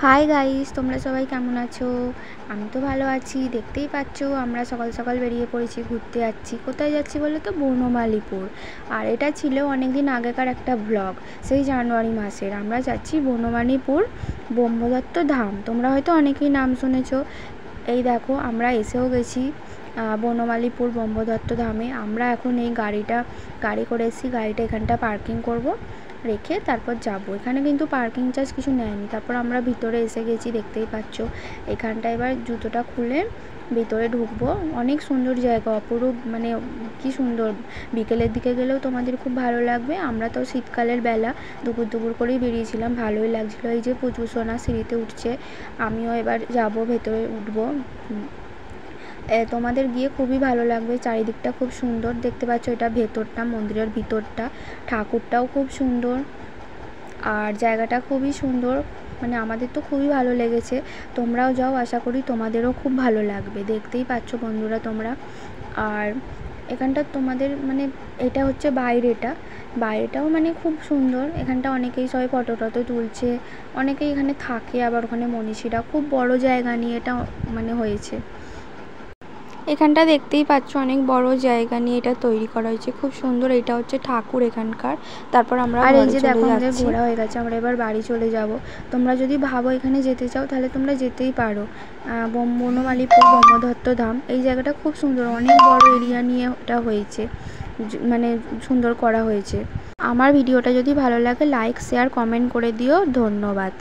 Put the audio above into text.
Hi guys, তোমরা সবাই কেমন আছো? আমি তো ভালো আছি। দেখতেই পাচ্ছো আমরা সকাল সকাল বেরিয়ে পড়েছি, ঘুরতে যাচ্ছি। কোথায় যাচ্ছি বলো তো? বনমালীপুর। আর এটা ছিল অনেক দিন আগেকার একটা ব্লগ, সেই জানুয়ারি মাসের। আমরা যাচ্ছি বনমালীপুর ব্রহ্মদত্ত ধাম। তোমরা হয়তো অনেকেই নাম শুনেছো। এই দেখো, আমরা এসেও গেছি বনমালীপুর ব্রহ্মদত্ত ধামে। আমরা এখন এই গাড়ি করে এসেছি। গাড়িটা এখানটা পার্কিং করব, রেখে তারপর যাব। এখানে কিন্তু পার্কিং চার্জ কিছু নেয়নি। তারপর আমরা ভিতরে এসে গেছি, দেখতেই পাচ্ছ। এখানটা এবার জুতোটা খুলে ভিতরে ঢুকবো। অনেক সুন্দর জায়গা, অপরূপ, মানে কি সুন্দর। বিকেলের দিকে গেলেও তোমাদের খুব ভালো লাগবে। আমরা তো শীতকালের বেলা দুপুর করেই বেরিয়েছিলাম, ভালোই লাগছিলো। এই যে প্রচুর সোনা সিঁড়িতে উঠছে, আমিও এবার যাব, ভেতরে উঠবো। তোমাদের গিয়ে খুবই ভালো লাগবে। চারিদিকটা খুব সুন্দর, দেখতে পাচ্ছ। এটা ভেতরটা, মন্দিরের ভিতরটা। ঠাকুরটাও খুব সুন্দর, আর জায়গাটা খুবই সুন্দর। মানে আমাদের তো খুবই ভালো লেগেছে। তোমরাও যাও, আশা করি তোমাদেরও খুব ভালো লাগবে। দেখতেই পাচ্ছ বন্ধুরা তোমরা। আর এখানটা তোমাদের মানে এটা হচ্ছে বাইরেটাও মানে খুব সুন্দর। এখানটা অনেকেই সবাই ফটো টটো তুলছে, অনেকেই এখানে থাকে। আবার ওখানে মনীষীরা, খুব বড় জায়গা নিয়ে এটা মানে হয়েছে। এখানটা দেখতেই পাচ্ছ, অনেক বড় জায়গা নিয়ে এটা তৈরি করা হয়েছে, খুব সুন্দর। এটা হচ্ছে ঠাকুর এখানকার। তারপর আমরা আর এই যে দেখো, আমাদের ঘোরা হয়ে গেছে, আমরা এবার বাড়ি চলে যাব। তোমরা যদি ভাবো এখানে যেতে চাও, তাহলে তোমরা যেতেই পারো। বনমালীপুর ব্রহ্মদত্ত ধাম, এই জায়গাটা খুব সুন্দর। অনেক বড় এরিয়া নিয়ে এটা হয়েছে, মানে সুন্দর করা হয়েছে। আমার ভিডিওটা যদি ভালো লাগে, লাইক শেয়ার কমেন্ট করে দিও। ধন্যবাদ।